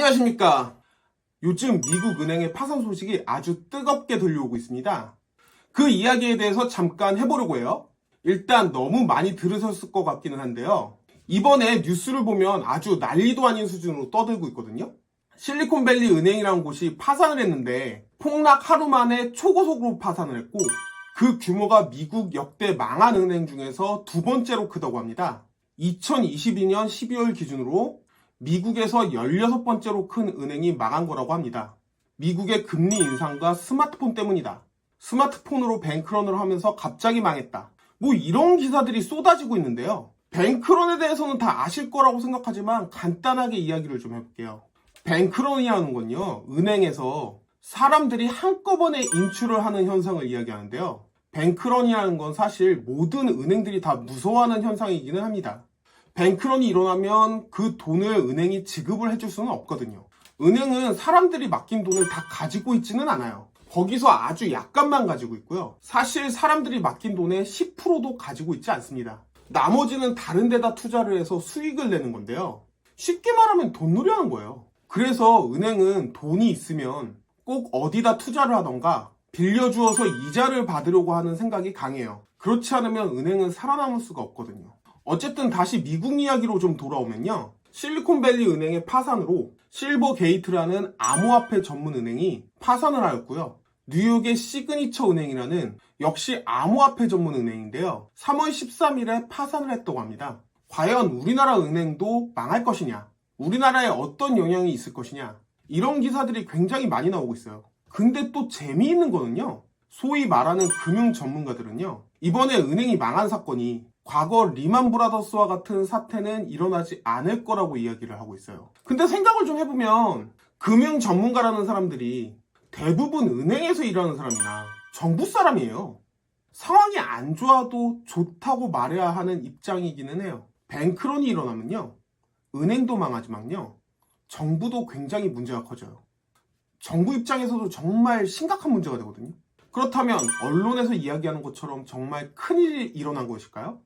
안녕하십니까. 요즘 미국 은행의 파산 소식이 아주 뜨겁게 들려오고 있습니다. 그 이야기에 대해서 잠깐 해보려고 해요. 일단 너무 많이 들으셨을 것 같기는 한데요. 이번에 뉴스를 보면 아주 난리도 아닌 수준으로 떠들고 있거든요. 실리콘밸리 은행이라는 곳이 파산을 했는데 폭락 하루 만에 초고속으로 파산을 했고 그 규모가 미국 역대 망한 은행 중에서 두 번째로 크다고 합니다. 2022년 12월 기준으로 미국에서 16번째로 큰 은행이 망한 거라고 합니다. 미국의 금리 인상과 스마트폰 때문이다. 스마트폰으로 뱅크런을 하면서 갑자기 망했다. 뭐 이런 기사들이 쏟아지고 있는데요. 뱅크런에 대해서는 다 아실 거라고 생각하지만 간단하게 이야기를 좀 해볼게요. 뱅크런이라는 건요, 은행에서 사람들이 한꺼번에 인출을 하는 현상을 이야기하는데요. 뱅크런이라는 건 사실 모든 은행들이 다 무서워하는 현상이기는 합니다. 뱅크런이 일어나면 그 돈을 은행이 지급을 해줄 수는 없거든요. 은행은 사람들이 맡긴 돈을 다 가지고 있지는 않아요. 거기서 아주 약간만 가지고 있고요. 사실 사람들이 맡긴 돈의 10%도 가지고 있지 않습니다. 나머지는 다른 데다 투자를 해서 수익을 내는 건데요. 쉽게 말하면 돈놀이 하는 거예요. 그래서 은행은 돈이 있으면 꼭 어디다 투자를 하던가 빌려주어서 이자를 받으려고 하는 생각이 강해요. 그렇지 않으면 은행은 살아남을 수가 없거든요. 어쨌든 다시 미국 이야기로 좀 돌아오면요. 실리콘밸리 은행의 파산으로 실버게이트라는 암호화폐 전문 은행이 파산을 하였고요. 뉴욕의 시그니처 은행이라는 역시 암호화폐 전문 은행인데요. 3월 13일에 파산을 했다고 합니다. 과연 우리나라 은행도 망할 것이냐? 우리나라에 어떤 영향이 있을 것이냐? 이런 기사들이 굉장히 많이 나오고 있어요. 근데 또 재미있는 거는요. 소위 말하는 금융 전문가들은요. 이번에 은행이 망한 사건이 과거 리만 브라더스와 같은 사태는 일어나지 않을 거라고 이야기를 하고 있어요. 근데 생각을 좀 해보면 금융 전문가라는 사람들이 대부분 은행에서 일하는 사람이나 정부 사람이에요. 상황이 안 좋아도 좋다고 말해야 하는 입장이기는 해요. 뱅크런이 일어나면요. 은행도 망하지만요. 정부도 굉장히 문제가 커져요. 정부 입장에서도 정말 심각한 문제가 되거든요. 그렇다면 언론에서 이야기하는 것처럼 정말 큰일이 일어난 것일까요?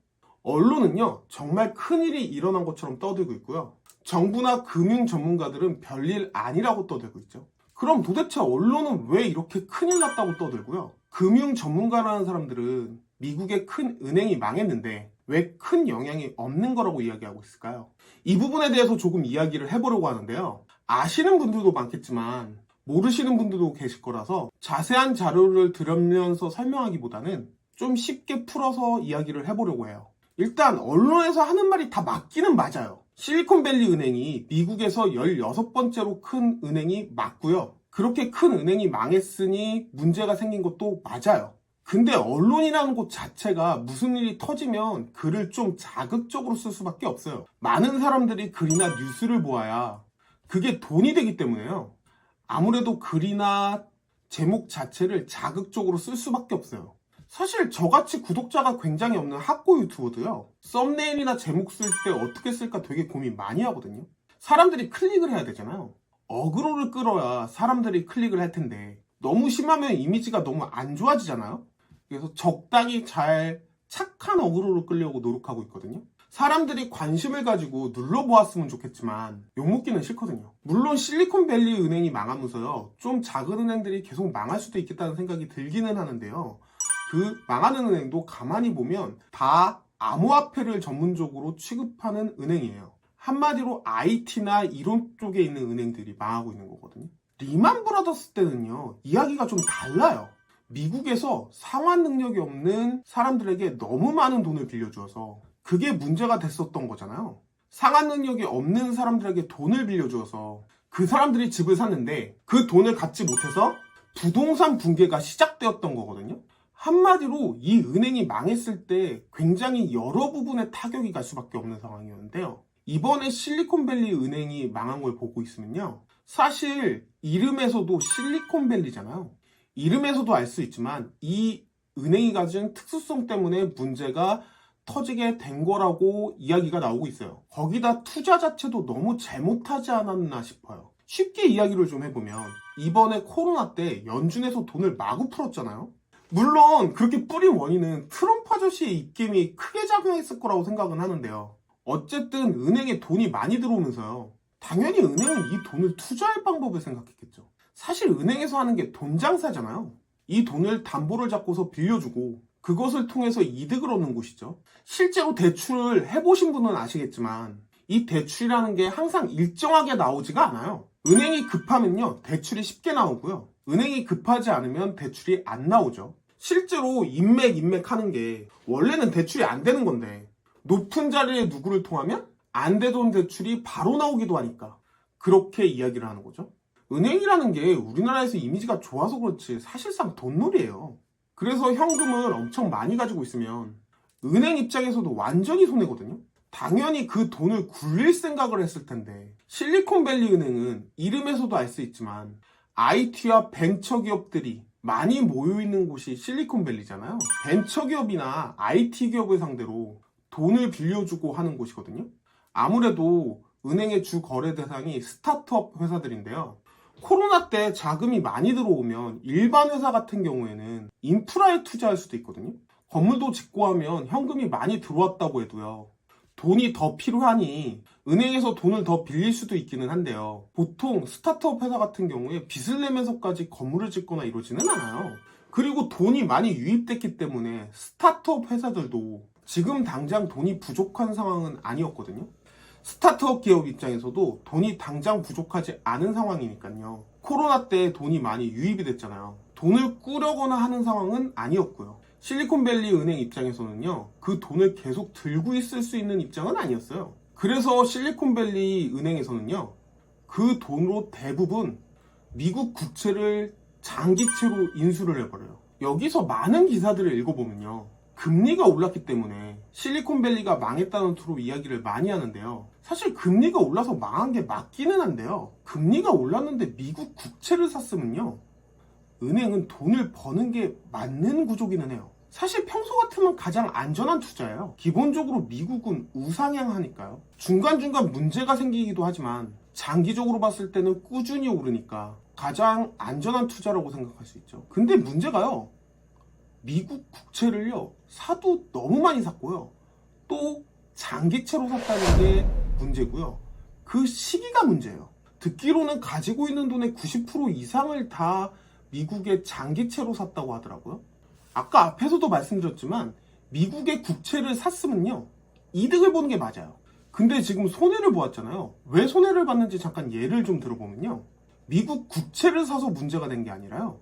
언론은요, 정말 큰일이 일어난 것처럼 떠들고 있고요. 정부나 금융 전문가들은 별일 아니라고 떠들고 있죠. 그럼 도대체 언론은 왜 이렇게 큰일 났다고 떠들고요? 금융 전문가라는 사람들은 미국의 큰 은행이 망했는데 왜 큰 영향이 없는 거라고 이야기하고 있을까요? 이 부분에 대해서 조금 이야기를 해보려고 하는데요. 아시는 분들도 많겠지만 모르시는 분들도 계실 거라서 자세한 자료를 들으면서 설명하기보다는 좀 쉽게 풀어서 이야기를 해보려고 해요. 일단 언론에서 하는 말이 다 맞기는 맞아요. 실리콘밸리 은행이 미국에서 16번째로 큰 은행이 맞고요. 그렇게 큰 은행이 망했으니 문제가 생긴 것도 맞아요. 근데 언론이라는 곳 자체가 무슨 일이 터지면 글을 좀 자극적으로 쓸 수밖에 없어요. 많은 사람들이 글이나 뉴스를 보아야 그게 돈이 되기 때문에요. 아무래도 글이나 제목 자체를 자극적으로 쓸 수밖에 없어요. 사실 저같이 구독자가 굉장히 없는 학고 유튜버도요. 썸네일이나 제목 쓸 때 어떻게 쓸까 되게 고민 많이 하거든요. 사람들이 클릭을 해야 되잖아요. 어그로를 끌어야 사람들이 클릭을 할 텐데 너무 심하면 이미지가 너무 안 좋아지잖아요. 그래서 적당히 잘 착한 어그로를 끌려고 노력하고 있거든요. 사람들이 관심을 가지고 눌러보았으면 좋겠지만 욕먹기는 싫거든요. 물론 실리콘밸리 은행이 망하면서요. 좀 작은 은행들이 계속 망할 수도 있겠다는 생각이 들기는 하는데요. 그 망하는 은행도 가만히 보면 다 암호화폐를 전문적으로 취급하는 은행이에요. 한마디로 IT나 이런 쪽에 있는 은행들이 망하고 있는 거거든요. 리만 브라더스 때는요. 이야기가 좀 달라요. 미국에서 상환 능력이 없는 사람들에게 너무 많은 돈을 빌려주어서 그게 문제가 됐었던 거잖아요. 상환 능력이 없는 사람들에게 돈을 빌려주어서 그 사람들이 집을 샀는데 그 돈을 갚지 못해서 부동산 붕괴가 시작되었던 거거든요. 한마디로 이 은행이 망했을 때 굉장히 여러 부분에 타격이 갈 수밖에 없는 상황이었는데요. 이번에 실리콘밸리 은행이 망한 걸 보고 있으면요. 사실 이름에서도 실리콘밸리잖아요. 이름에서도 알 수 있지만 이 은행이 가진 특수성 때문에 문제가 터지게 된 거라고 이야기가 나오고 있어요. 거기다 투자 자체도 너무 잘못하지 않았나 싶어요. 쉽게 이야기를 좀 해보면 이번에 코로나 때 연준에서 돈을 마구 풀었잖아요. 물론 그렇게 뿌린 원인은 트럼프 아저씨의 입김이 크게 작용했을 거라고 생각은 하는데요. 어쨌든 은행에 돈이 많이 들어오면서요. 당연히 은행은 이 돈을 투자할 방법을 생각했겠죠. 사실 은행에서 하는 게 돈 장사잖아요. 이 돈을 담보를 잡고서 빌려주고 그것을 통해서 이득을 얻는 곳이죠. 실제로 대출을 해보신 분은 아시겠지만 이 대출이라는 게 항상 일정하게 나오지가 않아요. 은행이 급하면요, 대출이 쉽게 나오고요. 은행이 급하지 않으면 대출이 안 나오죠. 실제로 인맥 하는 게 원래는 대출이 안 되는 건데 높은 자리에 누구를 통하면 안 되던 대출이 바로 나오기도 하니까 그렇게 이야기를 하는 거죠. 은행이라는 게 우리나라에서 이미지가 좋아서 그렇지 사실상 돈놀이에요. 그래서 현금을 엄청 많이 가지고 있으면 은행 입장에서도 완전히 손해거든요. 당연히 그 돈을 굴릴 생각을 했을 텐데 실리콘밸리 은행은 이름에서도 알 수 있지만 IT와 벤처기업들이 많이 모여있는 곳이 실리콘밸리잖아요. 벤처기업이나 IT 기업을 상대로 돈을 빌려주고 하는 곳이거든요. 아무래도 은행의 주 거래 대상이 스타트업 회사들인데요. 코로나 때 자금이 많이 들어오면 일반 회사 같은 경우에는 인프라에 투자할 수도 있거든요. 건물도 짓고 하면 현금이 많이 들어왔다고 해도요, 돈이 더 필요하니 은행에서 돈을 더 빌릴 수도 있기는 한데요. 보통 스타트업 회사 같은 경우에 빚을 내면서까지 건물을 짓거나 이러지는 않아요. 그리고 돈이 많이 유입됐기 때문에 스타트업 회사들도 지금 당장 돈이 부족한 상황은 아니었거든요. 스타트업 기업 입장에서도 돈이 당장 부족하지 않은 상황이니까요. 코로나 때 돈이 많이 유입이 됐잖아요. 돈을 꾸려거나 하는 상황은 아니었고요. 실리콘밸리 은행 입장에서는요, 그 돈을 계속 들고 있을 수 있는 입장은 아니었어요. 그래서 실리콘밸리 은행에서는요, 그 돈으로 대부분 미국 국채를 장기채로 인수를 해버려요. 여기서 많은 기사들을 읽어보면요, 금리가 올랐기 때문에 실리콘밸리가 망했다는 투로 이야기를 많이 하는데요. 사실 금리가 올라서 망한 게 맞기는 한데요. 금리가 올랐는데 미국 국채를 샀으면요, 은행은 돈을 버는 게 맞는 구조기는 해요. 사실 평소 같으면 가장 안전한 투자예요. 기본적으로 미국은 우상향하니까요. 중간중간 문제가 생기기도 하지만 장기적으로 봤을 때는 꾸준히 오르니까 가장 안전한 투자라고 생각할 수 있죠. 근데 문제가요, 미국 국채를요, 사도 너무 많이 샀고요, 또 장기채로 샀다는 게 문제고요. 그 시기가 문제예요. 듣기로는 가지고 있는 돈의 90% 이상을 다 미국의 장기채로 샀다고 하더라고요. 아까 앞에서도 말씀드렸지만 미국의 국채를 샀으면요, 이득을 보는 게 맞아요. 근데 지금 손해를 보았잖아요. 왜 손해를 봤는지 잠깐 예를 좀 들어보면요, 미국 국채를 사서 문제가 된 게 아니라요,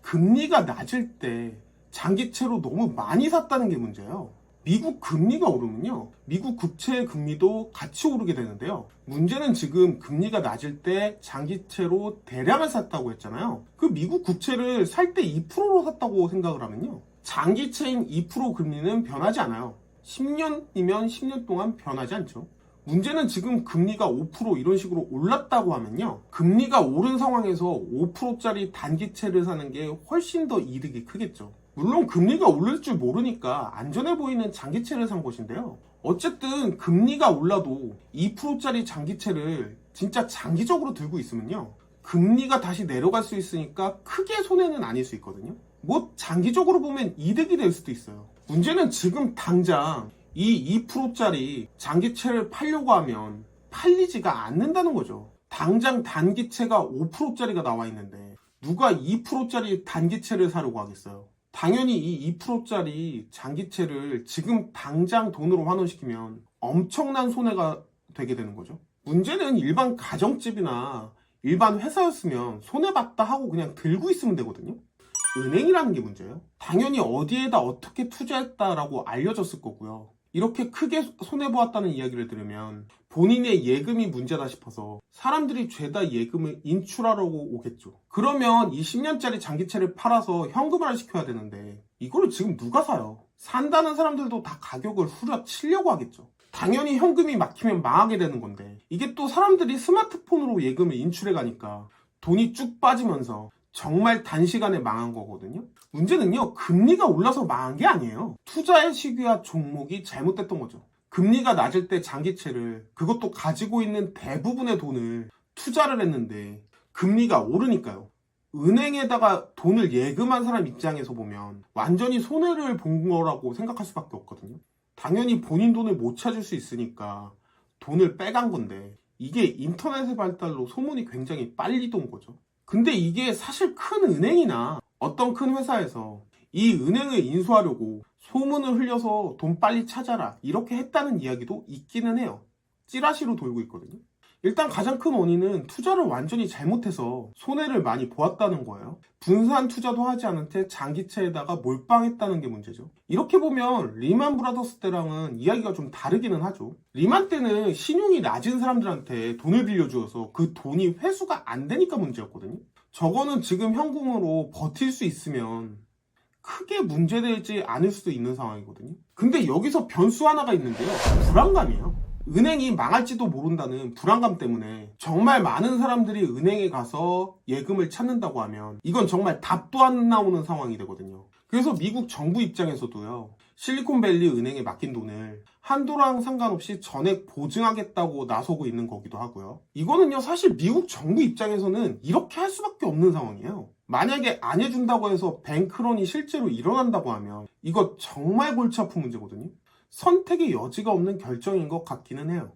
금리가 낮을 때 장기채로 너무 많이 샀다는 게 문제예요. 미국 금리가 오르면요, 미국 국채의 금리도 같이 오르게 되는데요. 문제는 지금 금리가 낮을 때 장기채로 대량을 샀다고 했잖아요. 그 미국 국채를 살 때 2%로 샀다고 생각을 하면요, 장기채인 2% 금리는 변하지 않아요. 10년이면 10년 동안 변하지 않죠. 문제는 지금 금리가 5% 이런 식으로 올랐다고 하면요, 금리가 오른 상황에서 5%짜리 단기채를 사는 게 훨씬 더 이득이 크겠죠. 물론 금리가 오를 줄 모르니까 안전해 보이는 장기채를 산 것인데요. 어쨌든 금리가 올라도 2%짜리 장기채를 진짜 장기적으로 들고 있으면요, 금리가 다시 내려갈 수 있으니까 크게 손해는 아닐 수 있거든요. 뭐 장기적으로 보면 이득이 될 수도 있어요. 문제는 지금 당장 이 2%짜리 장기채를 팔려고 하면 팔리지가 않는다는 거죠. 당장 단기채가 5%짜리가 나와 있는데 누가 2%짜리 단기채를 사려고 하겠어요. 당연히 이 2%짜리 장기채를 지금 당장 돈으로 환원시키면 엄청난 손해가 되게 되는 거죠. 문제는 일반 가정집이나 일반 회사였으면 손해봤다 하고 그냥 들고 있으면 되거든요. 은행이라는 게 문제예요. 당연히 어디에다 어떻게 투자했다라고 알려졌을 거고요. 이렇게 크게 손해보았다는 이야기를 들으면 본인의 예금이 문제다 싶어서 사람들이 죄다 예금을 인출하려고 오겠죠. 그러면 이 10년짜리 장기채를 팔아서 현금화를 시켜야 되는데 이걸 지금 누가 사요? 산다는 사람들도 다 가격을 후려치려고 하겠죠. 당연히 현금이 막히면 망하게 되는 건데 이게 또 사람들이 스마트폰으로 예금을 인출해 가니까 돈이 쭉 빠지면서 정말 단시간에 망한 거거든요. 문제는요, 금리가 올라서 망한 게 아니에요. 투자의 시기와 종목이 잘못됐던 거죠. 금리가 낮을 때 장기채를, 그것도 가지고 있는 대부분의 돈을 투자를 했는데 금리가 오르니까요, 은행에다가 돈을 예금한 사람 입장에서 보면 완전히 손해를 본 거라고 생각할 수밖에 없거든요. 당연히 본인 돈을 못 찾을 수 있으니까 돈을 빼간 건데 이게 인터넷의 발달로 소문이 굉장히 빨리 돈 거죠. 근데 이게 사실 큰 은행이나 어떤 큰 회사에서 이 은행을 인수하려고 소문을 흘려서 돈 빨리 찾아라 이렇게 했다는 이야기도 있기는 해요. 찌라시로 돌고 있거든요. 일단 가장 큰 원인은 투자를 완전히 잘못해서 손해를 많이 보았다는 거예요. 분산 투자도 하지 않은 채 장기채에다가 몰빵했다는 게 문제죠. 이렇게 보면 리만 브라더스 때랑은 이야기가 좀 다르기는 하죠. 리만 때는 신용이 낮은 사람들한테 돈을 빌려주어서 그 돈이 회수가 안 되니까 문제였거든요. 저거는 지금 현금으로 버틸 수 있으면 크게 문제되지 않을 수도 있는 상황이거든요. 근데 여기서 변수 하나가 있는데요. 불안감이에요. 은행이 망할지도 모른다는 불안감 때문에 정말 많은 사람들이 은행에 가서 예금을 찾는다고 하면 이건 정말 답도 안 나오는 상황이 되거든요. 그래서 미국 정부 입장에서도요. 실리콘밸리 은행에 맡긴 돈을 한도랑 상관없이 전액 보증하겠다고 나서고 있는 거기도 하고요. 이거는요, 사실 미국 정부 입장에서는 이렇게 할 수밖에 없는 상황이에요. 만약에 안 해준다고 해서 뱅크런이 실제로 일어난다고 하면 이거 정말 골치 아픈 문제거든요. 선택의 여지가 없는 결정인 것 같기는 해요.